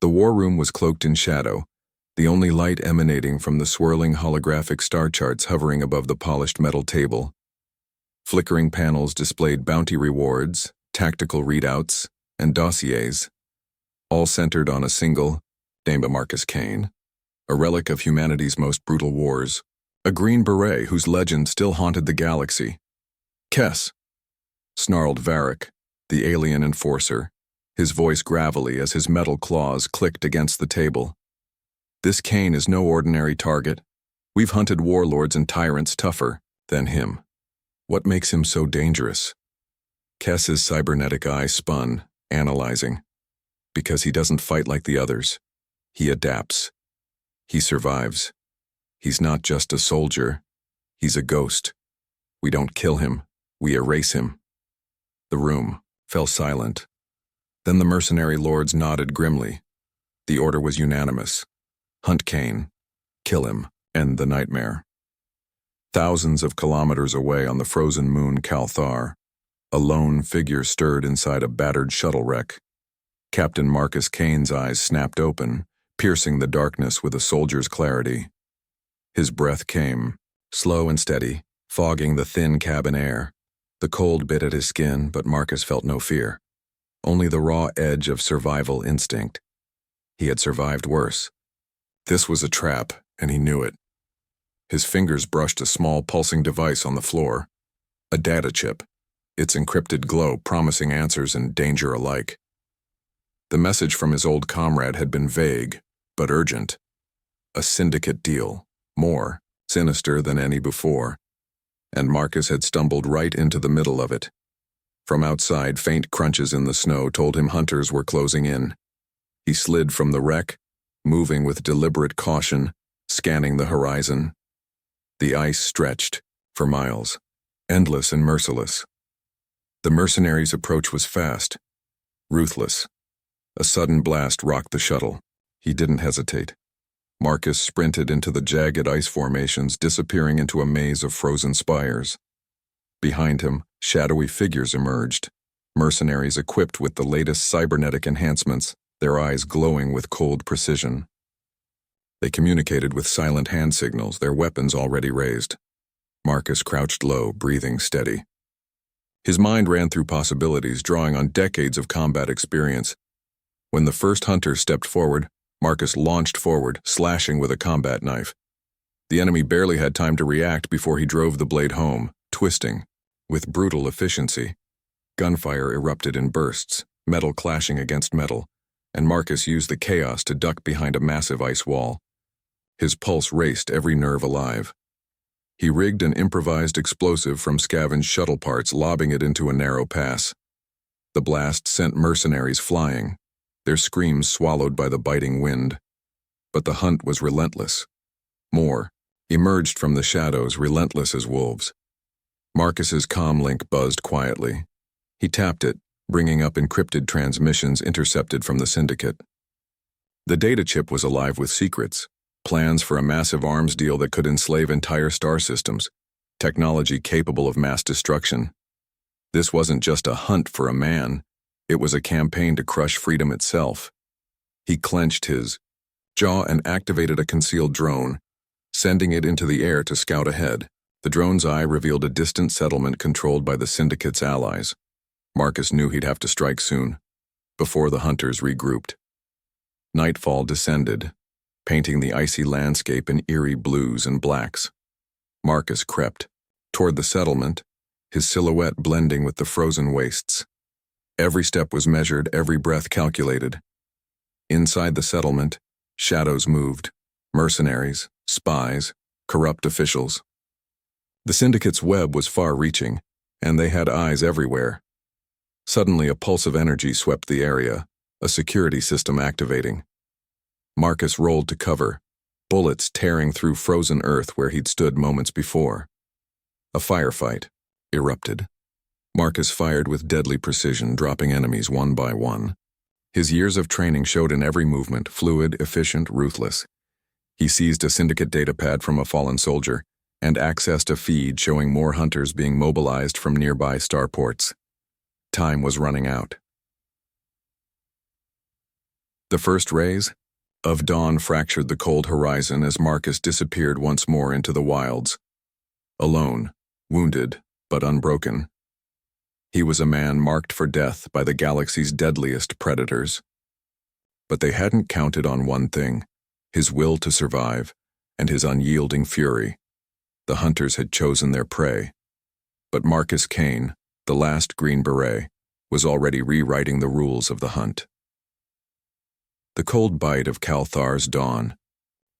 The war room was cloaked in shadow, the only light emanating from the swirling holographic star charts hovering above the polished metal table. Flickering panels displayed bounty rewards, tactical readouts, and dossiers, all centered on a single, named Marcus Kane, a relic of humanity's most brutal wars, a green beret whose legend still haunted the galaxy. "Kess," snarled Varric, the alien enforcer, his voice gravelly as his metal claws clicked against the table. "This Kane is no ordinary target. We've hunted warlords and tyrants tougher than him. What makes him so dangerous?" Kess's cybernetic eye spun, analyzing. "Because he doesn't fight like the others. He adapts. He survives. He's not just a soldier. He's a ghost. We don't kill him. We erase him." The room fell silent. Then the mercenary lords nodded grimly. The order was unanimous. Hunt Kane. Kill him. End the nightmare. Thousands of kilometers away on the frozen moon Calthar, a lone figure stirred inside a battered shuttle wreck. Captain Marcus Kane's eyes snapped open, piercing the darkness with a soldier's clarity. His breath came, slow and steady, fogging the thin cabin air. The cold bit at his skin, but Marcus felt no fear. Only the raw edge of survival instinct. He had survived worse. This was a trap, and he knew it. His fingers brushed a small pulsing device on the floor. A data chip, its encrypted glow promising answers and danger alike. The message from his old comrade had been vague, but urgent. A syndicate deal, more sinister than any before. And Marcus had stumbled right into the middle of it. From outside, faint crunches in the snow told him hunters were closing in. He slid from the wreck, moving with deliberate caution, scanning the horizon. The ice stretched, for miles, endless and merciless. The mercenaries' approach was fast, ruthless. A sudden blast rocked the shuttle. He didn't hesitate. Marcus sprinted into the jagged ice formations, disappearing into a maze of frozen spires. Behind him, shadowy figures emerged, mercenaries equipped with the latest cybernetic enhancements, their eyes glowing with cold precision. They communicated with silent hand signals, their weapons already raised. Marcus crouched low, breathing steady. His mind ran through possibilities, drawing on decades of combat experience. When the first hunter stepped forward, Marcus launched forward, slashing with a combat knife. The enemy barely had time to react before he drove the blade home, twisting, with brutal efficiency. Gunfire erupted in bursts, metal clashing against metal, and Marcus used the chaos to duck behind a massive ice wall. His pulse raced, every nerve alive. He rigged an improvised explosive from scavenged shuttle parts, lobbing it into a narrow pass. The blast sent mercenaries flying, their screams swallowed by the biting wind. But the hunt was relentless. More emerged from the shadows, relentless as wolves. Marcus's comm link buzzed quietly. He tapped it, bringing up encrypted transmissions intercepted from the syndicate. The data chip was alive with secrets, plans for a massive arms deal that could enslave entire star systems, technology capable of mass destruction. This wasn't just a hunt for a man, it was a campaign to crush freedom itself. He clenched his jaw and activated a concealed drone, sending it into the air to scout ahead. The drone's eye revealed a distant settlement controlled by the syndicate's allies. Marcus knew he'd have to strike soon, before the hunters regrouped. Nightfall descended, painting the icy landscape in eerie blues and blacks. Marcus crept toward the settlement, his silhouette blending with the frozen wastes. Every step was measured, every breath calculated. Inside the settlement, shadows moved, mercenaries, spies, corrupt officials. The syndicate's web was far-reaching, and they had eyes everywhere. Suddenly, a pulse of energy swept the area, a security system activating. Marcus rolled to cover, bullets tearing through frozen earth where he'd stood moments before. A firefight erupted. Marcus fired with deadly precision, dropping enemies one by one. His years of training showed in every movement, fluid, efficient, ruthless. He seized a syndicate datapad from a fallen soldier and accessed a feed showing more hunters being mobilized from nearby starports. Time was running out. The first rays of dawn fractured the cold horizon as Marcus disappeared once more into the wilds. Alone, wounded, but unbroken. He was a man marked for death by the galaxy's deadliest predators. But they hadn't counted on one thing: his will to survive and his unyielding fury. The hunters had chosen their prey. But Marcus Kane, the last Green Beret, was already rewriting the rules of the hunt. The cold bite of Calthar's dawn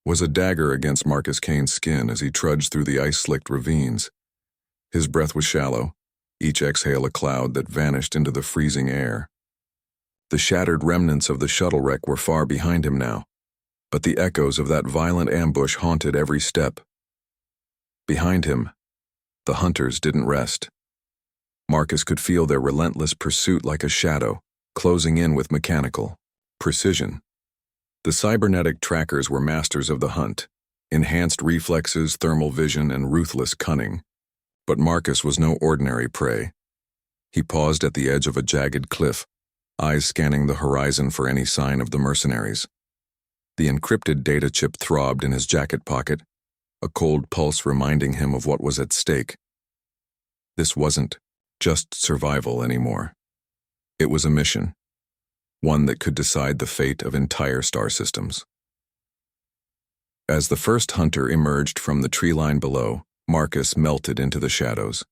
was a dagger against Marcus Kane's skin as he trudged through the ice-slicked ravines. His breath was shallow, each exhale a cloud that vanished into the freezing air. The shattered remnants of the shuttle wreck were far behind him now, but the echoes of that violent ambush haunted every step. Behind him, the hunters didn't rest. Marcus could feel their relentless pursuit like a shadow, closing in with mechanical precision. The cybernetic trackers were masters of the hunt, enhanced reflexes, thermal vision, and ruthless cunning. But Marcus was no ordinary prey. He paused at the edge of a jagged cliff, eyes scanning the horizon for any sign of the mercenaries. The encrypted data chip throbbed in his jacket pocket, a cold pulse reminding him of what was at stake. This wasn't just survival anymore. It was a mission, one that could decide the fate of entire star systems. As the first hunter emerged from the tree line below, Marcus melted into the shadows.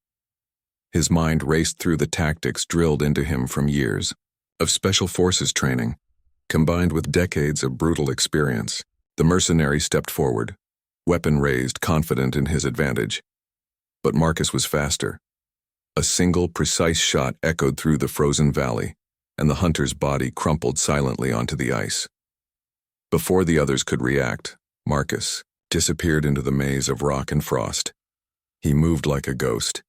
His mind raced through the tactics drilled into him from years of special forces training, combined with decades of brutal experience. The mercenary stepped forward, weapon raised, confident in his advantage. But Marcus was faster. A single, precise shot echoed through the frozen valley, and the hunter's body crumpled silently onto the ice. Before the others could react, Marcus disappeared into the maze of rock and frost. He moved like a ghost,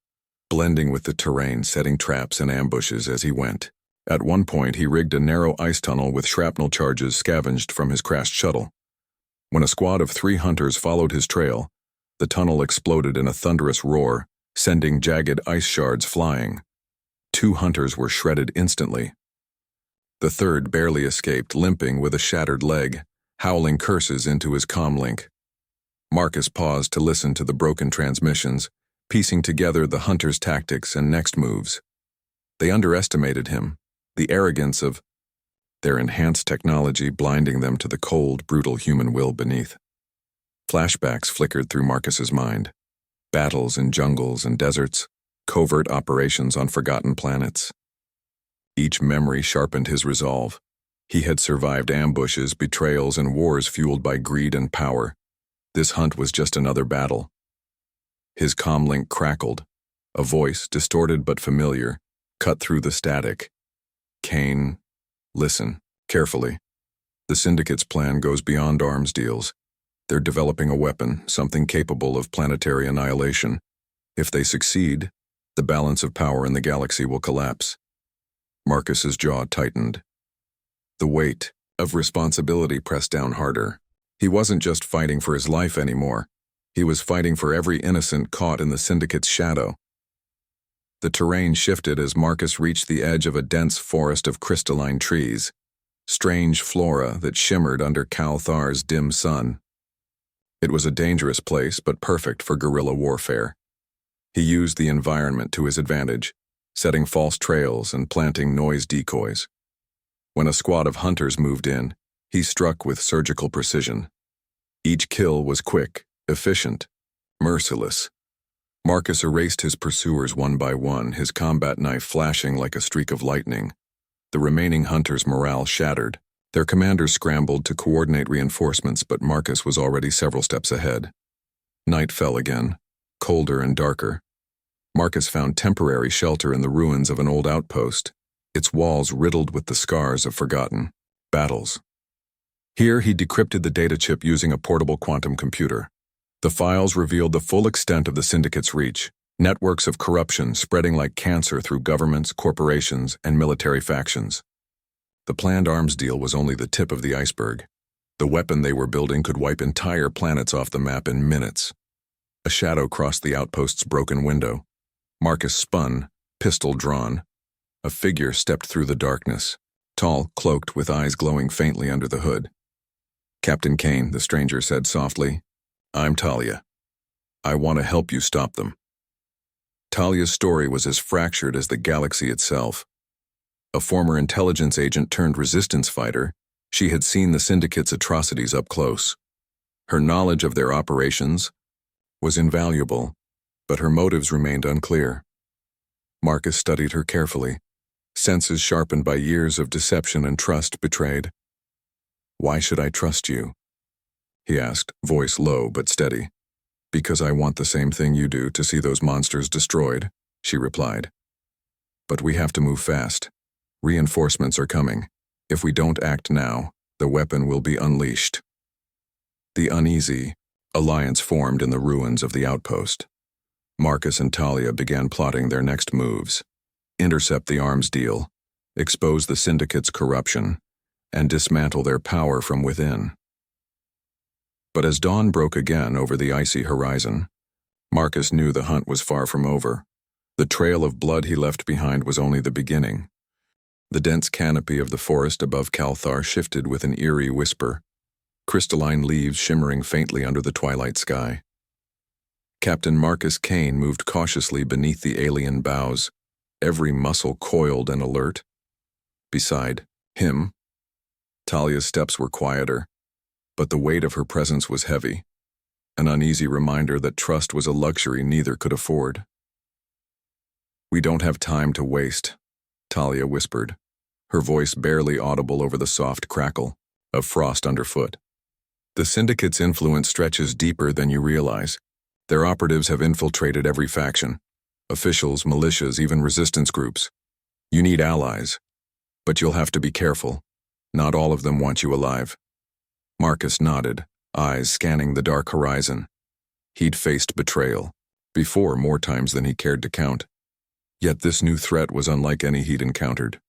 blending with the terrain, setting traps and ambushes as he went. At one point, he rigged a narrow ice tunnel with shrapnel charges scavenged from his crashed shuttle. When a squad of 3 hunters followed his trail, the tunnel exploded in a thunderous roar, sending jagged ice shards flying. 2 hunters were shredded instantly. The third barely escaped, limping with a shattered leg, howling curses into his comlink. Marcus paused to listen to the broken transmissions, piecing together the hunters' tactics and next moves. They underestimated him, the arrogance of their enhanced technology blinding them to the cold, brutal human will beneath. Flashbacks flickered through Marcus's mind. Battles in jungles and deserts, covert operations on forgotten planets. Each memory sharpened his resolve. He had survived ambushes, betrayals, and wars fueled by greed and power. This hunt was just another battle. His comlink crackled. A voice, distorted but familiar, cut through the static. Kane, listen, carefully. The Syndicate's plan goes beyond arms deals. They're developing a weapon, something capable of planetary annihilation. If they succeed, the balance of power in the galaxy will collapse. Marcus's jaw tightened. The weight of responsibility pressed down harder. He wasn't just fighting for his life anymore. He was fighting for every innocent caught in the Syndicate's shadow. The terrain shifted as Marcus reached the edge of a dense forest of crystalline trees, strange flora that shimmered under Calthar's dim sun. It was a dangerous place, but perfect for guerrilla warfare. He used the environment to his advantage, setting false trails and planting noise decoys. When a squad of hunters moved in, he struck with surgical precision. Each kill was quick, efficient, merciless. Marcus erased his pursuers one by one, his combat knife flashing like a streak of lightning. The remaining hunters' morale shattered. Their commanders scrambled to coordinate reinforcements, but Marcus was already several steps ahead. Night fell again, colder and darker. Marcus found temporary shelter in the ruins of an old outpost, its walls riddled with the scars of forgotten battles. Here he decrypted the data chip using a portable quantum computer. The files revealed the full extent of the Syndicate's reach, networks of corruption spreading like cancer through governments, corporations, and military factions. The planned arms deal was only the tip of the iceberg. The weapon they were building could wipe entire planets off the map in minutes. A shadow crossed the outpost's broken window. Marcus spun, pistol drawn. A figure stepped through the darkness, tall, cloaked, with eyes glowing faintly under the hood. "Captain Kane," the stranger said softly, "I'm Talia. I want to help you stop them." Talia's story was as fractured as the galaxy itself. A former intelligence agent turned resistance fighter, she had seen the Syndicate's atrocities up close. Her knowledge of their operations was invaluable, but her motives remained unclear. Marcus studied her carefully, senses sharpened by years of deception and trust betrayed. "Why should I trust you?" he asked, voice low but steady. "Because I want the same thing you do, to see those monsters destroyed," she replied. "But we have to move fast. Reinforcements are coming. If we don't act now, the weapon will be unleashed." The uneasy alliance formed in the ruins of the outpost. Marcus and Talia began plotting their next moves: intercept the arms deal, expose the Syndicate's corruption, and dismantle their power from within. But as dawn broke again over the icy horizon, Marcus knew the hunt was far from over. The trail of blood he left behind was only the beginning. The dense canopy of the forest above Calthar shifted with an eerie whisper, crystalline leaves shimmering faintly under the twilight sky. Captain Marcus Kane moved cautiously beneath the alien boughs, every muscle coiled and alert. Beside him, Talia's steps were quieter, but the weight of her presence was heavy, an uneasy reminder that trust was a luxury neither could afford. "We don't have time to waste," Talia whispered, her voice barely audible over the soft crackle of frost underfoot. "The Syndicate's influence stretches deeper than you realize. Their operatives have infiltrated every faction, officials, militias, even resistance groups. You need allies, but you'll have to be careful. Not all of them want you alive." Marcus nodded, eyes scanning the dark horizon. He'd faced betrayal before more times than he cared to count. Yet this new threat was unlike any he'd encountered.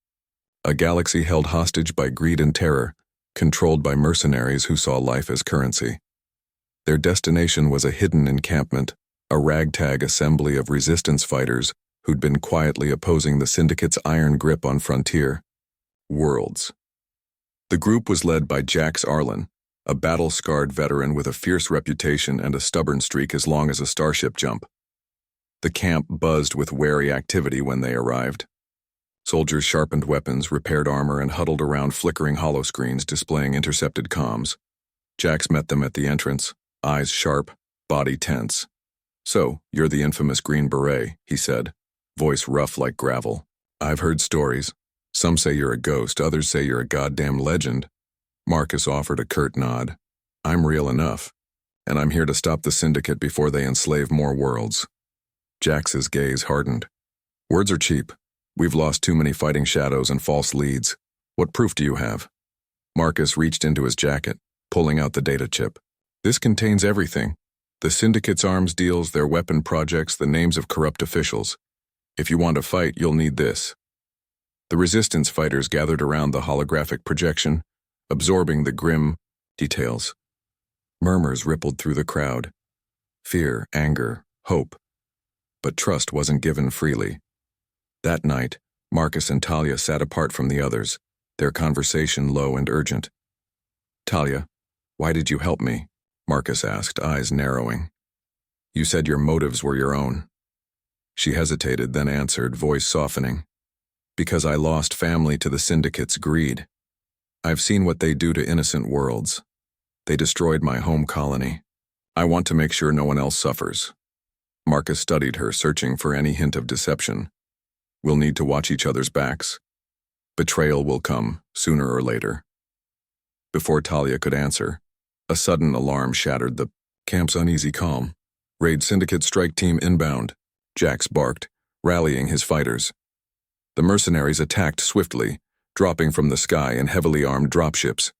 A galaxy held hostage by greed and terror, controlled by mercenaries who saw life as currency. Their destination was a hidden encampment, a ragtag assembly of resistance fighters who'd been quietly opposing the Syndicate's iron grip on frontier worlds. The group was led by Jax Arlen, a battle-scarred veteran with a fierce reputation and a stubborn streak as long as a starship jump. The camp buzzed with wary activity when they arrived. Soldiers sharpened weapons, repaired armor, and huddled around flickering holoscreens displaying intercepted comms. Jax met them at the entrance, eyes sharp, body tense. "So, you're the infamous Green Beret," he said, voice rough like gravel. "I've heard stories. Some say you're a ghost, others say you're a goddamn legend." Marcus offered a curt nod. "I'm real enough, and I'm here to stop the Syndicate before they enslave more worlds." Jax's gaze hardened. "Words are cheap. We've lost too many fighting shadows and false leads. What proof do you have?" Marcus reached into his jacket, pulling out the data chip. "This contains everything. The Syndicate's arms deals, their weapon projects, the names of corrupt officials. If you want to fight, you'll need this." The resistance fighters gathered around the holographic projection, absorbing the grim details. Murmurs rippled through the crowd. Fear, anger, hope. But trust wasn't given freely. That night, Marcus and Talia sat apart from the others, their conversation low and urgent. "Talia, why did you help me?" Marcus asked, eyes narrowing. "You said your motives were your own." She hesitated, then answered, voice softening. "Because I lost family to the Syndicate's greed. I've seen what they do to innocent worlds. They destroyed my home colony. I want to make sure no one else suffers." Marcus studied her, searching for any hint of deception. "We'll need to watch each other's backs. Betrayal will come, sooner or later." Before Talia could answer, a sudden alarm shattered the camp's uneasy calm. "Raid Syndicate strike team inbound," Jax barked, rallying his fighters. The mercenaries attacked swiftly, dropping from the sky in heavily armed dropships.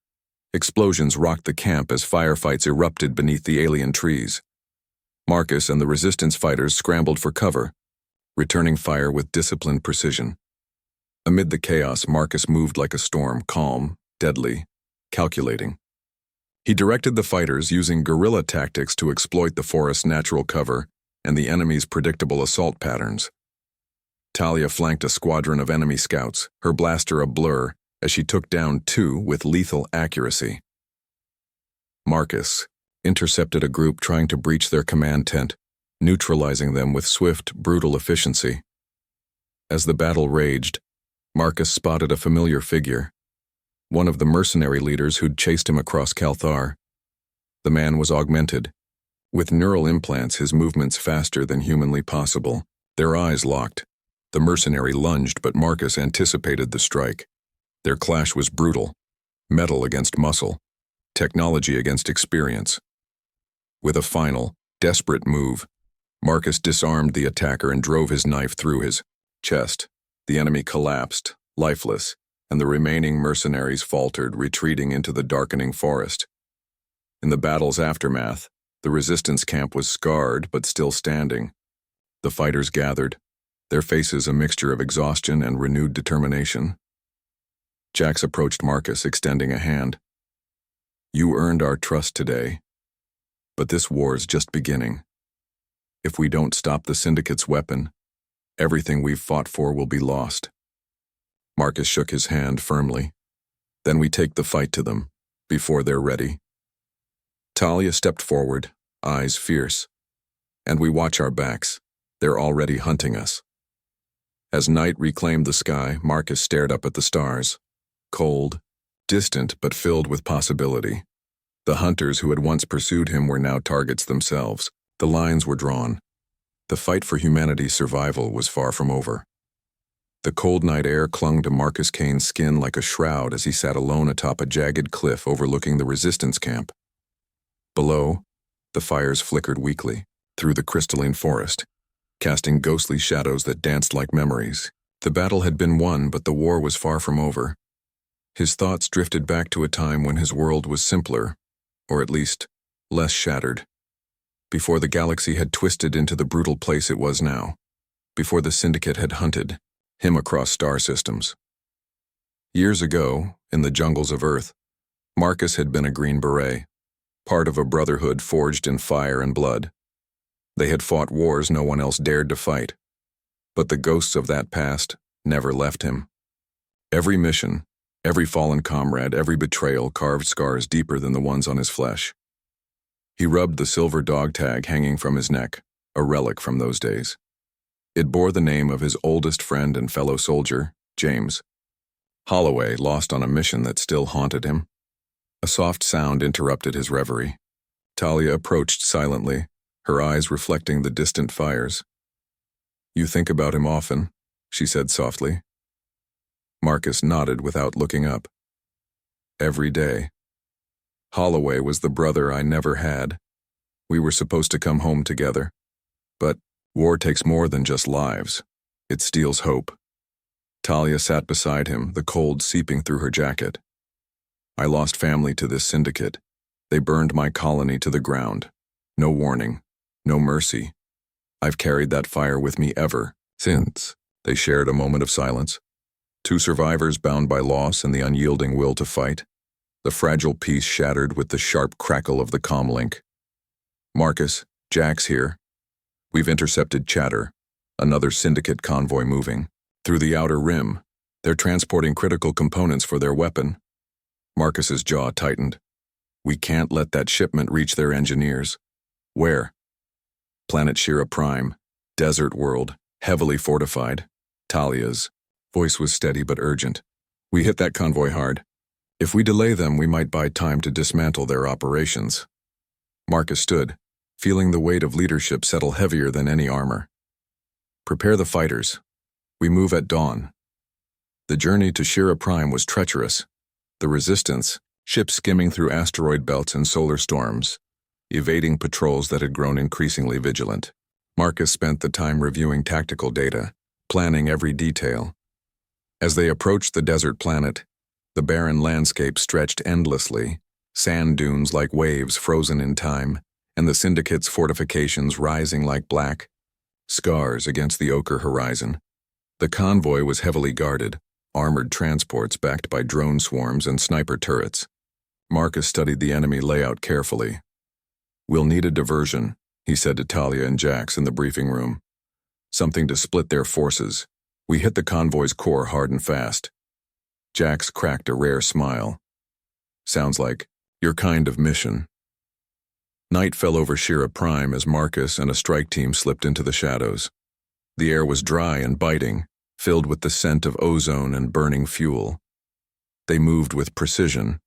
Explosions rocked the camp as firefights erupted beneath the alien trees. Marcus and the resistance fighters scrambled for cover, returning fire with disciplined precision. Amid the chaos, Marcus moved like a storm, calm, deadly, calculating. He directed the fighters using guerrilla tactics to exploit the forest's natural cover and the enemy's predictable assault patterns. Talia flanked a squadron of enemy scouts, her blaster a blur as she took down 2 with lethal accuracy. Marcus intercepted a group trying to breach their command tent, neutralizing them with swift, brutal efficiency. As the battle raged, Marcus spotted a familiar figure, one of the mercenary leaders who'd chased him across Calthar. The man was augmented, with neural implants, his movements faster than humanly possible. Their eyes locked. The mercenary lunged, but Marcus anticipated the strike. Their clash was brutal, metal against muscle, technology against experience. With a final, desperate move, Marcus disarmed the attacker and drove his knife through his chest. The enemy collapsed, lifeless, and the remaining mercenaries faltered, retreating into the darkening forest. In the battle's aftermath, the resistance camp was scarred but still standing. The fighters gathered, their faces a mixture of exhaustion and renewed determination. Jax approached Marcus, extending a hand. "You earned our trust today, but this war's just beginning. If we don't stop the Syndicate's weapon, everything we've fought for will be lost." Marcus shook his hand firmly. "Then we take the fight to them, before they're ready." Talia stepped forward, eyes fierce. "And we watch our backs. They're already hunting us." As night reclaimed the sky, Marcus stared up at the stars. Cold, distant, but filled with possibility. The hunters who had once pursued him were now targets themselves. The lines were drawn. The fight for humanity's survival was far from over. The cold night air clung to Marcus Kane's skin like a shroud as he sat alone atop a jagged cliff overlooking the resistance camp. Below, the fires flickered weakly through the crystalline forest, casting ghostly shadows that danced like memories. The battle had been won, but the war was far from over. His thoughts drifted back to a time when his world was simpler, or at least, less shattered. Before the galaxy had twisted into the brutal place it was now. Before the Syndicate had hunted him across star systems. Years ago, in the jungles of Earth, Marcus had been a Green Beret, part of a brotherhood forged in fire and blood. They had fought wars no one else dared to fight, but the ghosts of that past never left him. Every mission, every fallen comrade, every betrayal carved scars deeper than the ones on his flesh. He rubbed the silver dog tag hanging from his neck, a relic from those days. It bore the name of his oldest friend and fellow soldier, James. Holloway, lost on a mission that still haunted him. A soft sound interrupted his reverie. Talia approached silently, her eyes reflecting the distant fires. "You think about him often," she said softly. Marcus nodded without looking up. "Every day. Holloway was the brother I never had. We were supposed to come home together. But war takes more than just lives. It steals hope." Talia sat beside him, the cold seeping through her jacket. "I lost family to this Syndicate. They burned my colony to the ground. No warning, no mercy. I've carried that fire with me ever since." They shared a moment of silence. Two survivors bound by loss and the unyielding will to fight. The fragile peace shattered with the sharp crackle of the comm link. "Marcus, Jax here. We've intercepted Chatter, another Syndicate convoy moving. Through the outer rim, they're transporting critical components for their weapon." Marcus's jaw tightened. "We can't let that shipment reach their engineers." "Where?" "Planet Shira Prime, desert world, heavily fortified." Talia's voice was steady but urgent. "We hit that convoy hard. If we delay them, we might buy time to dismantle their operations." Marcus stood, feeling the weight of leadership settle heavier than any armor. "Prepare the fighters. We move at dawn." The journey to Shira Prime was treacherous. The Resistance, ships skimming through asteroid belts and solar storms, evading patrols that had grown increasingly vigilant. Marcus spent the time reviewing tactical data, planning every detail. As they approached the desert planet, the barren landscape stretched endlessly, sand dunes like waves frozen in time, and the Syndicate's fortifications rising like black scars against the ochre horizon. The convoy was heavily guarded, armored transports backed by drone swarms and sniper turrets. Marcus studied the enemy layout carefully. "We'll need a diversion," he said to Talia and Jax in the briefing room. "Something to split their forces. We hit the convoy's core hard and fast." Jax cracked a rare smile. Sounds like your kind of mission. Night fell over Shira Prime as Marcus and a strike team slipped into the shadows. The air was dry and biting, filled with the scent of ozone and burning fuel. They moved with precision,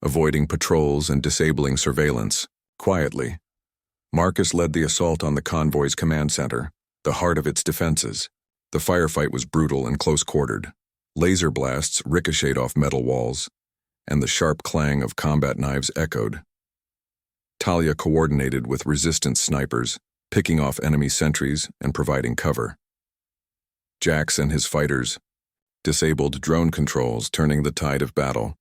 avoiding patrols and disabling surveillance, quietly. Marcus led the assault on the convoy's command center, the heart of its defenses. The firefight was brutal and close-quartered. Laser blasts ricocheted off metal walls, and the sharp clang of combat knives echoed. Talia coordinated with resistance snipers, picking off enemy sentries and providing cover. Jax and his fighters disabled drone controls, turning the tide of battle.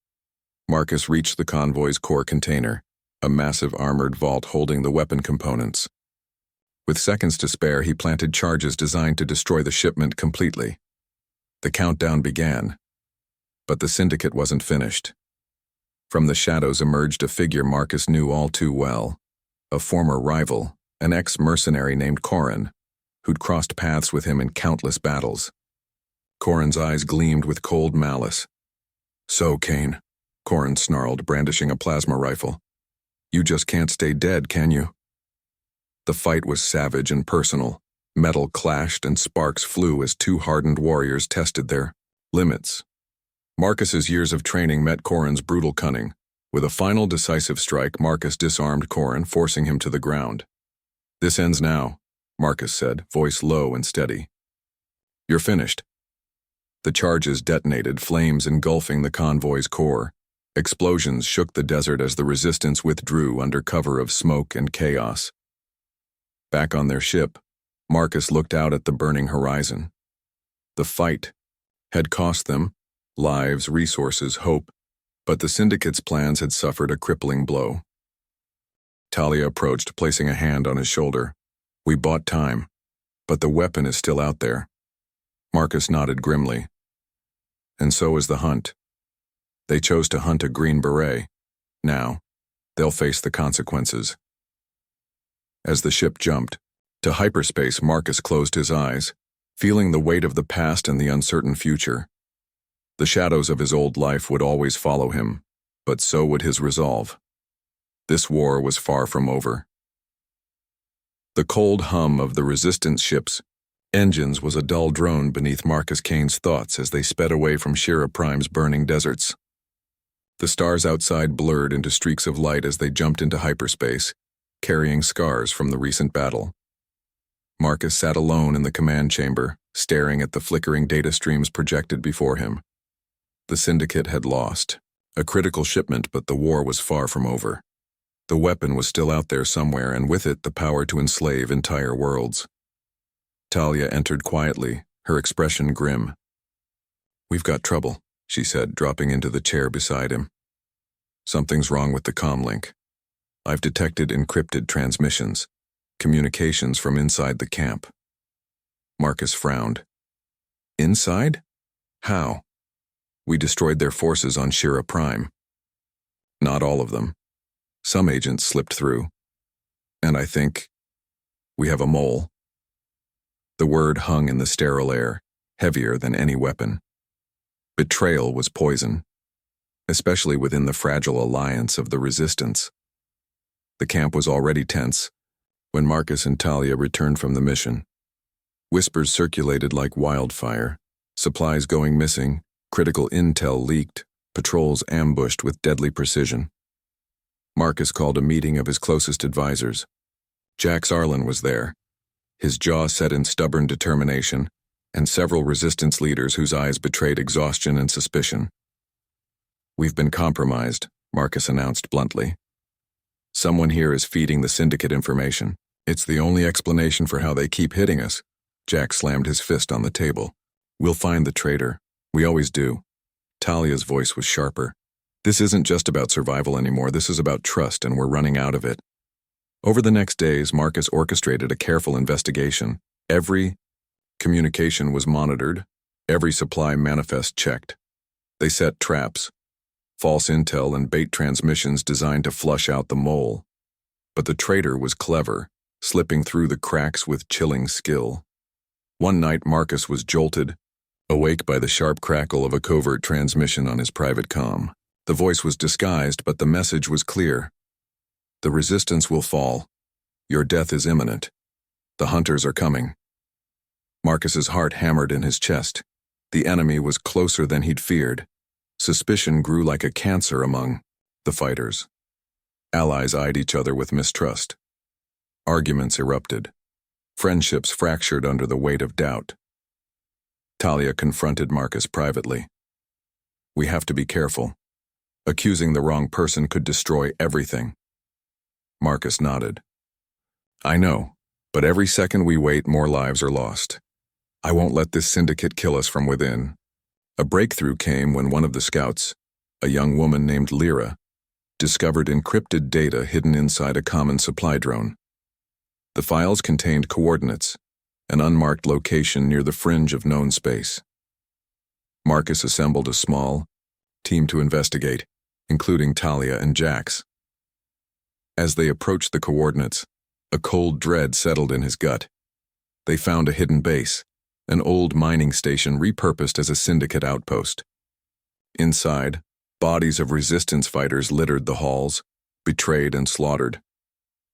Marcus reached the convoy's core container, a massive armored vault holding the weapon components. With seconds to spare, he planted charges designed to destroy the shipment completely. The countdown began, but the syndicate wasn't finished. From the shadows emerged a figure Marcus knew all too well, a former rival, an ex-mercenary named Corin, who'd crossed paths with him in countless battles. Corin's eyes gleamed with cold malice. "So, Kane," Corin snarled, brandishing a plasma rifle. "You just can't stay dead, can you?" The fight was savage and personal. Metal clashed and sparks flew as two hardened warriors tested their limits. Marcus's years of training met Corin's brutal cunning. With a final decisive strike, Marcus disarmed Corin, forcing him to the ground. "This ends now," Marcus said, voice low and steady. "You're finished." The charges detonated, flames engulfing the convoy's core. Explosions shook the desert as the resistance withdrew under cover of smoke and chaos. Back on their ship, Marcus looked out at the burning horizon. The fight had cost them lives, resources, hope, but the syndicate's plans had suffered a crippling blow. Talia approached, placing a hand on his shoulder. "We bought time, but the weapon is still out there." Marcus nodded grimly. "And so is the hunt. They chose to hunt a Green Beret. Now, they'll face the consequences." As the ship jumped to hyperspace, Marcus closed his eyes, feeling the weight of the past and the uncertain future. The shadows of his old life would always follow him, but so would his resolve. This war was far from over. The cold hum of the resistance ship's engines was a dull drone beneath Marcus Kane's thoughts as they sped away from Shira Prime's burning deserts. The stars outside blurred into streaks of light as they jumped into hyperspace, carrying scars from the recent battle. Marcus sat alone in the command chamber, staring at the flickering data streams projected before him. The syndicate had lost a critical shipment, but the war was far from over. The weapon was still out there somewhere, and with it the power to enslave entire worlds. Talia entered quietly, her expression grim. "We've got trouble," she said, dropping into the chair beside him. "Something's wrong with the comlink. I've detected encrypted transmissions, communications from inside the camp." Marcus frowned. "Inside? How?" "We destroyed their forces on Shira Prime." "Not all of them. Some agents slipped through. And I think we have a mole." The word hung in the sterile air, heavier than any weapon. Betrayal was poison, especially within the fragile alliance of the resistance. The camp was already tense when Marcus and Talia returned from the mission. Whispers circulated like wildfire, supplies going missing, critical intel leaked, patrols ambushed with deadly precision. Marcus called a meeting of his closest advisors. Jax Arlen was there, his jaw set in stubborn determination, and several resistance leaders whose eyes betrayed exhaustion and suspicion. "We've been compromised," Marcus announced bluntly. "Someone here is feeding the syndicate information. It's the only explanation for how they keep hitting us." Jack slammed his fist on the table. "We'll find the traitor. We always do." Talia's voice was sharper. "This isn't just about survival anymore. This is about trust, and we're running out of it." Over the next days, Marcus orchestrated a careful investigation. Every communication was monitored, every supply manifest checked. They set traps, false intel, and bait transmissions designed to flush out the mole. But the traitor was clever, slipping through the cracks with chilling skill. One night, Marcus was jolted, awake by the sharp crackle of a covert transmission on his private comm. The voice was disguised, but the message was clear. The resistance will fall. Your death is imminent. The hunters are coming. Marcus's heart hammered in his chest. The enemy was closer than he'd feared. Suspicion grew like a cancer among the fighters. Allies eyed each other with mistrust. Arguments erupted. Friendships fractured under the weight of doubt. Talia confronted Marcus privately. We have to be careful. Accusing the wrong person could destroy everything. Marcus nodded. I know, but every second we wait, more lives are lost. I won't let this syndicate kill us from within. A breakthrough came when one of the scouts, a young woman named Lyra, discovered encrypted data hidden inside a common supply drone. The files contained coordinates, an unmarked location near the fringe of known space. Marcus assembled a small team to investigate, including Talia and Jax. As they approached the coordinates, a cold dread settled in his gut. They found a hidden base, an old mining station repurposed as a syndicate outpost. Inside, bodies of resistance fighters littered the halls, betrayed and slaughtered.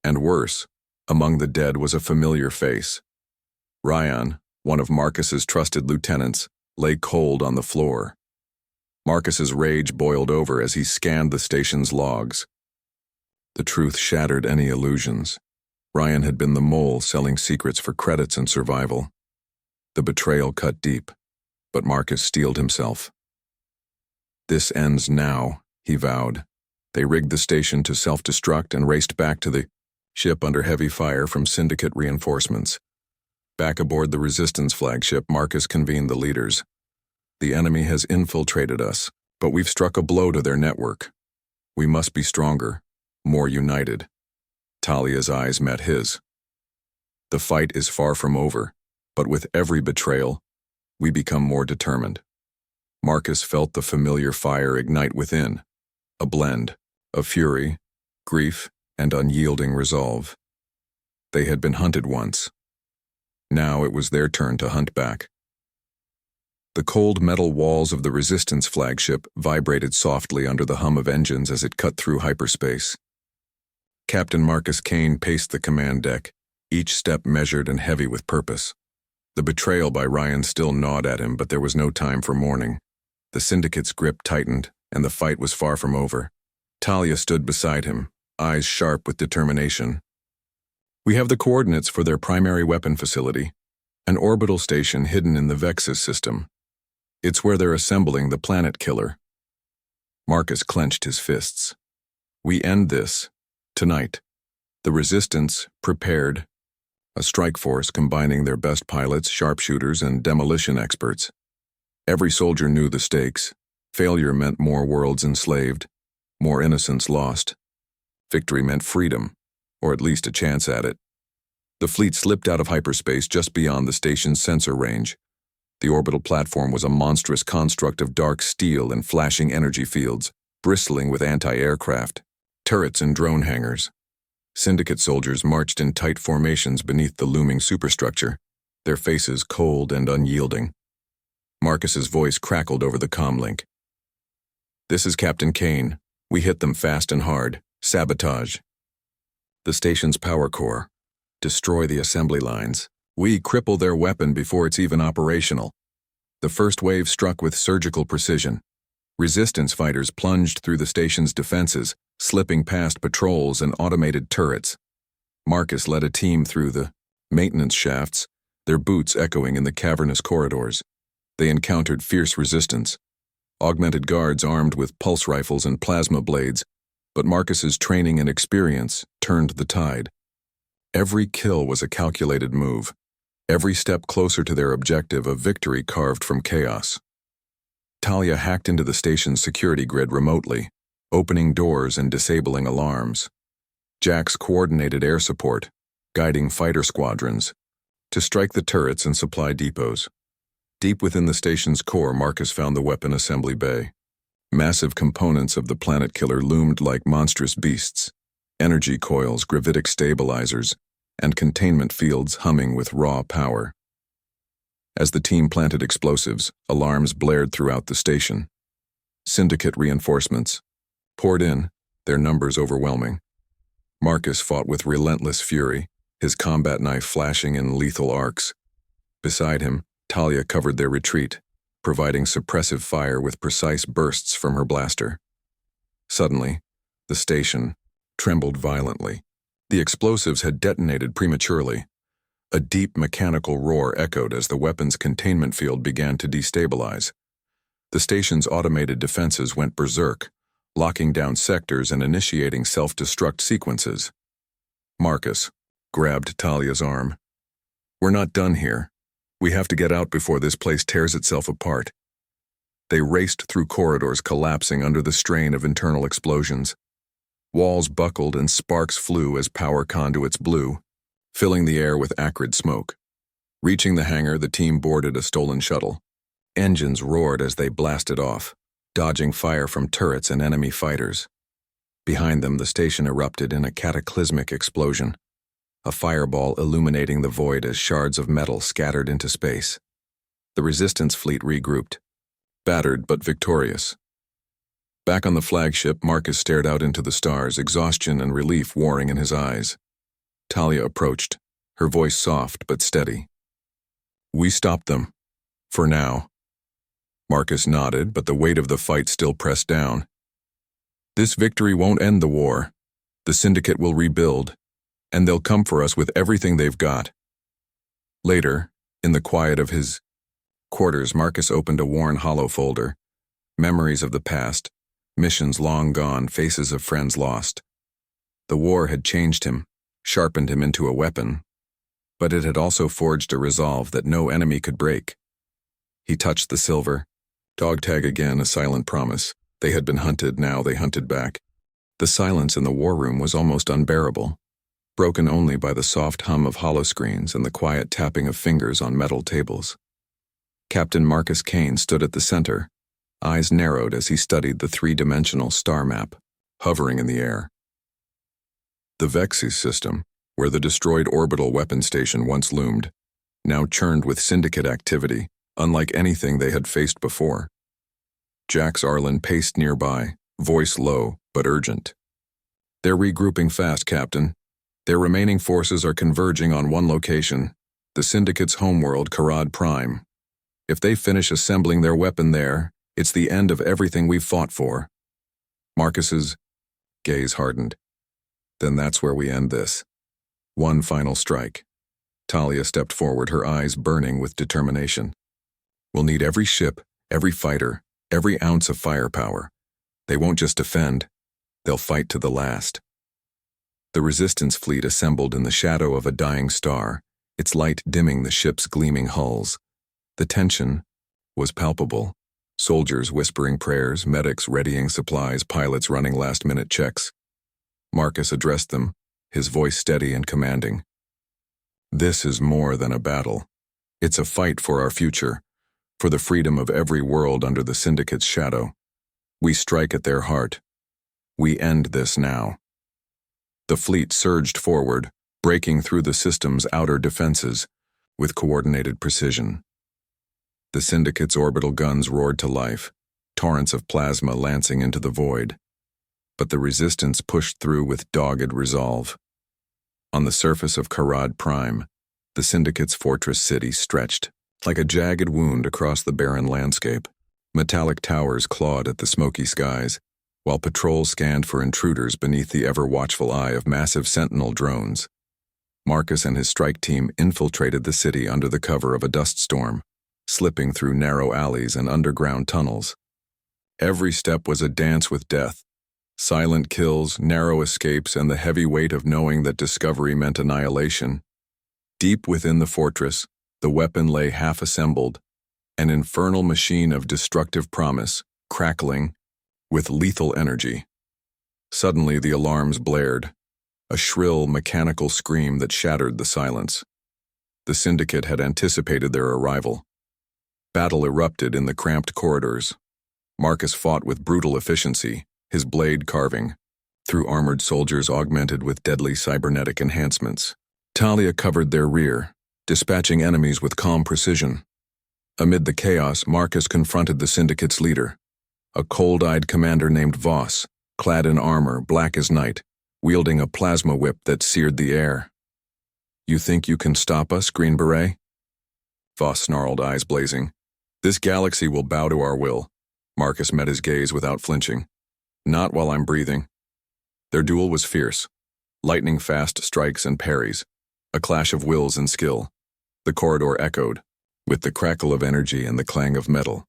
And worse, among the dead was a familiar face. Ryan, one of Marcus's trusted lieutenants, lay cold on the floor. Marcus's rage boiled over as he scanned the station's logs. The truth shattered any illusions. Ryan had been the mole selling secrets for credits and survival. The betrayal cut deep, but Marcus steeled himself. This ends now, he vowed. They rigged the station to self-destruct and raced back to the ship under heavy fire from syndicate reinforcements. Back aboard the Resistance flagship, Marcus convened the leaders. The enemy has infiltrated us, but we've struck a blow to their network. We must be stronger, more united. Talia's eyes met his. The fight is far from over, but with every betrayal, we become more determined. Marcus felt the familiar fire ignite within, a blend of fury, grief, and unyielding resolve. They had been hunted once. Now it was their turn to hunt back. The cold metal walls of the Resistance flagship vibrated softly under the hum of engines as it cut through hyperspace. Captain Marcus Kane paced the command deck, each step measured and heavy with purpose. The betrayal by Ryan still gnawed at him, but there was no time for mourning. The syndicate's grip tightened, and the fight was far from over. Talia stood beside him, eyes sharp with determination. We have the coordinates for their primary weapon facility, an orbital station hidden in the Vexus system. It's where they're assembling the planet killer. Marcus clenched his fists. We end this, tonight. The Resistance prepared, a strike force combining their best pilots, sharpshooters, and demolition experts. Every soldier knew the stakes. Failure meant more worlds enslaved, more innocents lost. Victory meant freedom, or at least a chance at it. The fleet slipped out of hyperspace just beyond the station's sensor range. The orbital platform was a monstrous construct of dark steel and flashing energy fields, bristling with anti-aircraft, turrets and drone hangars. Syndicate soldiers marched in tight formations beneath the looming superstructure, their faces cold and unyielding. Marcus's voice crackled over the comlink. This is Captain Kane. We hit them fast and hard. Sabotage. The station's power core. Destroy the assembly lines. We cripple their weapon before it's even operational. The first wave struck with surgical precision. Resistance fighters plunged through the station's defenses, slipping past patrols and automated turrets. Marcus led a team through the maintenance shafts, their boots echoing in the cavernous corridors. They encountered fierce resistance. Augmented guards armed with pulse rifles and plasma blades, but Marcus's training and experience turned the tide. Every kill was a calculated move. Every step closer to their objective, a victory carved from chaos. Talia hacked into the station's security grid remotely, opening doors and disabling alarms. Jax coordinated air support, guiding fighter squadrons to strike the turrets and supply depots. Deep within the station's core, Marcus found the weapon assembly bay. Massive components of the planet killer loomed like monstrous beasts, energy coils, gravitic stabilizers, and containment fields humming with raw power. As the team planted explosives, alarms blared throughout the station. Syndicate reinforcements poured in, their numbers overwhelming. Marcus fought with relentless fury, his combat knife flashing in lethal arcs. Beside him, Talia covered their retreat, providing suppressive fire with precise bursts from her blaster. Suddenly, the station trembled violently. The explosives had detonated prematurely. A deep mechanical roar echoed as the weapon's containment field began to destabilize. The station's automated defenses went berserk, locking down sectors and initiating self-destruct sequences. Marcus grabbed Talia's arm. "We're not done here. We have to get out before this place tears itself apart." They raced through corridors collapsing under the strain of internal explosions. Walls buckled and sparks flew as power conduits blew, filling the air with acrid smoke. Reaching the hangar, the team boarded a stolen shuttle. Engines roared as they blasted off, dodging fire from turrets and enemy fighters. Behind them, the station erupted in a cataclysmic explosion, a fireball illuminating the void as shards of metal scattered into space. The resistance fleet regrouped, battered but victorious. Back on the flagship, Marcus stared out into the stars, exhaustion and relief warring in his eyes. Talia approached, her voice soft but steady. "We stopped them. For now." Marcus nodded, but the weight of the fight still pressed down. "This victory won't end the war. The Syndicate will rebuild, and they'll come for us with everything they've got." Later, in the quiet of his quarters, Marcus opened a worn hollow folder. Memories of the past, missions long gone, faces of friends lost. The war had changed him, sharpened him into a weapon, but it had also forged a resolve that no enemy could break. He touched the silver. Dog tag again, a silent promise. They had been hunted, now they hunted back. The silence in the war room was almost unbearable, broken only by the soft hum of holoscreens and the quiet tapping of fingers on metal tables. Captain Marcus Kane stood at the center, eyes narrowed as he studied the three-dimensional star map, hovering in the air. The Vexus system, where the destroyed orbital weapon station once loomed, now churned with Syndicate activity, unlike anything they had faced before. Jax Arlen paced nearby, voice low but urgent. "They're regrouping fast, Captain. Their remaining forces are converging on one location, the Syndicate's homeworld, Karad Prime. If they finish assembling their weapon there, it's the end of everything we've fought for." Marcus's gaze hardened. "Then that's where we end this. One final strike." Talia stepped forward, her eyes burning with determination. "We'll need every ship, every fighter, every ounce of firepower. They won't just defend, they'll fight to the last." The resistance fleet assembled in the shadow of a dying star, its light dimming the ship's gleaming hulls. The tension was palpable. Soldiers whispering prayers, medics readying supplies, pilots running last-minute checks. Marcus addressed them, his voice steady and commanding. "This is more than a battle. It's a fight for our future, for the freedom of every world under the Syndicate's shadow. We strike at their heart. We end this now." The fleet surged forward, breaking through the system's outer defenses with coordinated precision. The Syndicate's orbital guns roared to life, torrents of plasma lancing into the void. But the resistance pushed through with dogged resolve. On the surface of Karad Prime, the Syndicate's fortress city stretched like a jagged wound across the barren landscape. Metallic towers clawed at the smoky skies, while patrols scanned for intruders beneath the ever-watchful eye of massive sentinel drones. Marcus and his strike team infiltrated the city under the cover of a dust storm, slipping through narrow alleys and underground tunnels. Every step was a dance with death. Silent kills, narrow escapes, and the heavy weight of knowing that discovery meant annihilation. Deep within the fortress, the weapon lay half-assembled, an infernal machine of destructive promise, crackling with lethal energy. Suddenly the alarms blared, a shrill, mechanical scream that shattered the silence. The Syndicate had anticipated their arrival. Battle erupted in the cramped corridors. Marcus fought with brutal efficiency, his blade carving through armored soldiers augmented with deadly cybernetic enhancements. Talia covered their rear, dispatching enemies with calm precision. Amid the chaos, Marcus confronted the Syndicate's leader, a cold-eyed commander named Voss, clad in armor, black as night, wielding a plasma whip that seared the air. "You think you can stop us, Green Beret?" Voss snarled, eyes blazing. "This galaxy will bow to our will." Marcus met his gaze without flinching. "Not while I'm breathing." Their duel was fierce. Lightning-fast strikes and parries. A clash of wills and skill. The corridor echoed, with the crackle of energy and the clang of metal.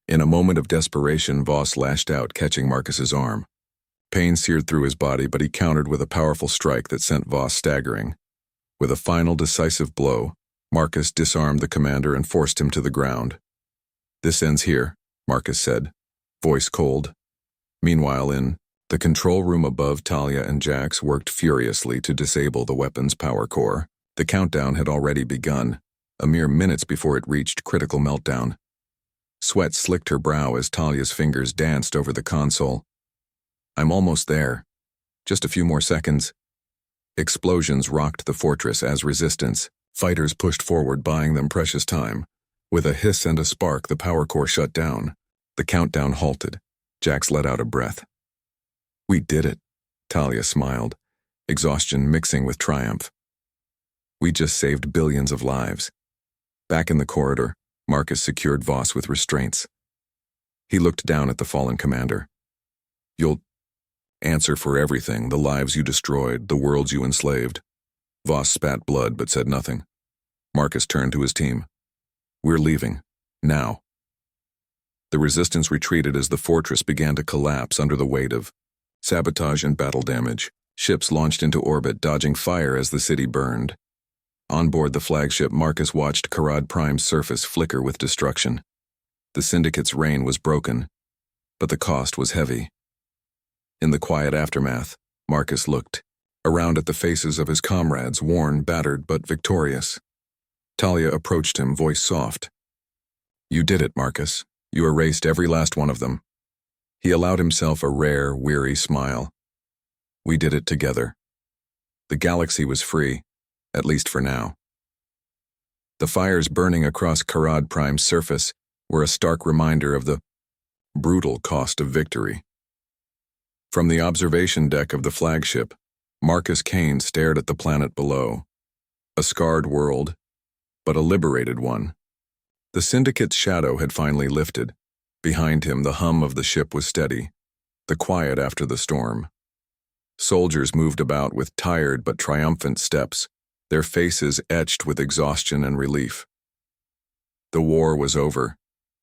In a moment of desperation, Voss lashed out, catching Marcus's arm. Pain seared through his body, but he countered with a powerful strike that sent Voss staggering. With a final decisive blow, Marcus disarmed the commander and forced him to the ground. "This ends here," Marcus said, voice cold. Meanwhile, in the control room above, Talia and Jax worked furiously to disable the weapon's power core. The countdown had already begun, a mere minutes before it reached critical meltdown. Sweat slicked her brow as Talia's fingers danced over the console. "I'm almost there. Just a few more seconds." Explosions rocked the fortress as resistance. Fighters pushed forward, buying them precious time. With a hiss and a spark, the power core shut down. The countdown halted. Jax let out a breath. "We did it," Talia smiled, exhaustion mixing with triumph. "We just saved billions of lives." Back in the corridor, Marcus secured Voss with restraints. He looked down at the fallen commander. "You'll answer for everything, the lives you destroyed, the worlds you enslaved." Voss spat blood but said nothing. Marcus turned to his team. "We're leaving. Now." The resistance retreated as the fortress began to collapse under the weight of sabotage and battle damage. Ships launched into orbit, dodging fire as the city burned. On board the flagship, Marcus watched Karad Prime's surface flicker with destruction. The Syndicate's reign was broken, but the cost was heavy. In the quiet aftermath, Marcus looked around at the faces of his comrades, worn, battered, but victorious. Talia approached him, voice soft. "You did it, Marcus. You erased every last one of them." He allowed himself a rare, weary smile. "We did it together." The galaxy was free, at least for now. The fires burning across Karad Prime's surface were a stark reminder of the brutal cost of victory. From the observation deck of the flagship, Marcus Kane stared at the planet below. A scarred world, but a liberated one. The Syndicate's shadow had finally lifted. Behind him, the hum of the ship was steady, the quiet after the storm. Soldiers moved about with tired but triumphant steps, their faces etched with exhaustion and relief. The war was over,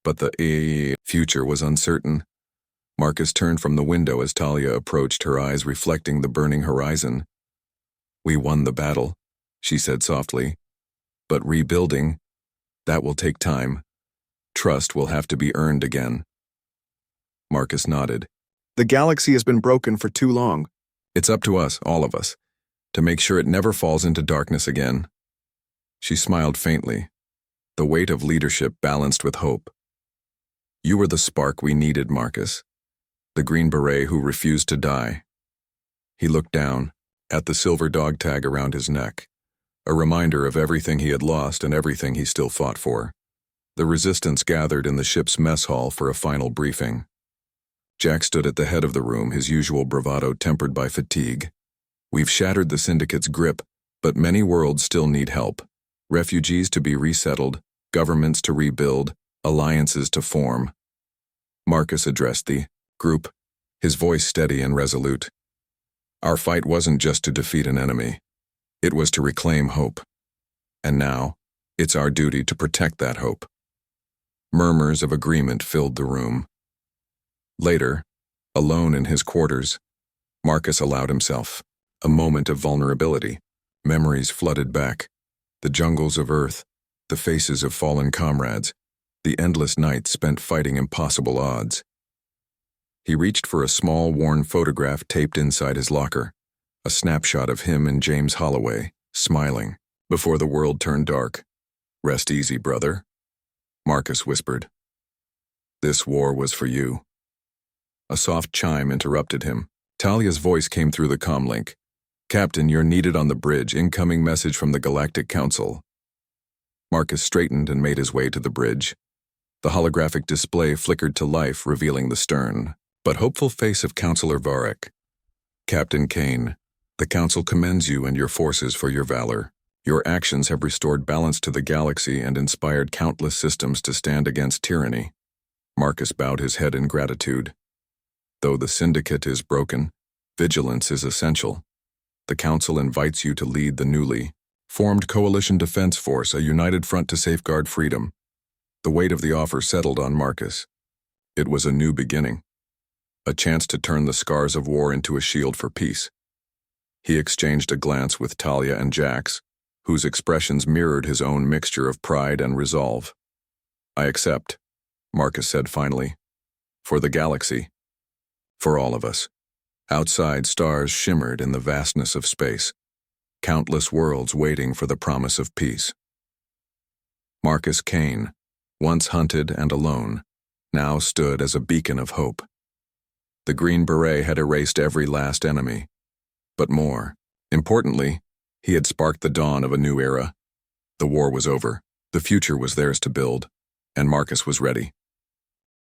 but the future was uncertain. Marcus turned from the window as Talia approached, her eyes reflecting the burning horizon. "We won the battle," she said softly. "But rebuilding, that will take time. Trust will have to be earned again." Marcus nodded. "The galaxy has been broken for too long." "It's up to us, all of us, to make sure it never falls into darkness again." She smiled faintly, the weight of leadership balanced with hope. "You were the spark we needed, Marcus. The Green Beret who refused to die." He looked down at the silver dog tag around his neck, a reminder of everything he had lost and everything he still fought for. The resistance gathered in the ship's mess hall for a final briefing. Jack stood at the head of the room, his usual bravado tempered by fatigue. "We've shattered the Syndicate's grip, but many worlds still need help. Refugees to be resettled, governments to rebuild, alliances to form." Marcus addressed the group, his voice steady and resolute. "Our fight wasn't just to defeat an enemy. It was to reclaim hope. And now, it's our duty to protect that hope." Murmurs of agreement filled the room. Later, alone in his quarters, Marcus allowed himself a moment of vulnerability. Memories flooded back. The jungles of Earth, the faces of fallen comrades, the endless nights spent fighting impossible odds. He reached for a small, worn photograph taped inside his locker, a snapshot of him and James Holloway, smiling, before the world turned dark. "Rest easy, brother," Marcus whispered. "This war was for you." A soft chime interrupted him. Talia's voice came through the comlink. "Captain, you're needed on the bridge. Incoming message from the Galactic Council." Marcus straightened and made his way to the bridge. The holographic display flickered to life, revealing the stern, but hopeful face of Counselor Varric. Captain Kane, the Council commends you and your forces for your valor. Your actions have restored balance to the galaxy and inspired countless systems to stand against tyranny. Marcus bowed his head in gratitude. Though the Syndicate is broken, vigilance is essential. The Council invites you to lead the newly formed Coalition Defense Force, a united front to safeguard freedom. The weight of the offer settled on Marcus. It was a new beginning, a chance to turn the scars of war into a shield for peace. He exchanged a glance with Talia and Jax, whose expressions mirrored his own mixture of pride and resolve. I accept, Marcus said finally. For the galaxy. For all of us. Outside, stars shimmered in the vastness of space. Countless worlds waiting for the promise of peace. Marcus Kane, once hunted and alone, now stood as a beacon of hope. The Green Beret had erased every last enemy. But more importantly, he had sparked the dawn of a new era. The war was over, the future was theirs to build, and Marcus was ready.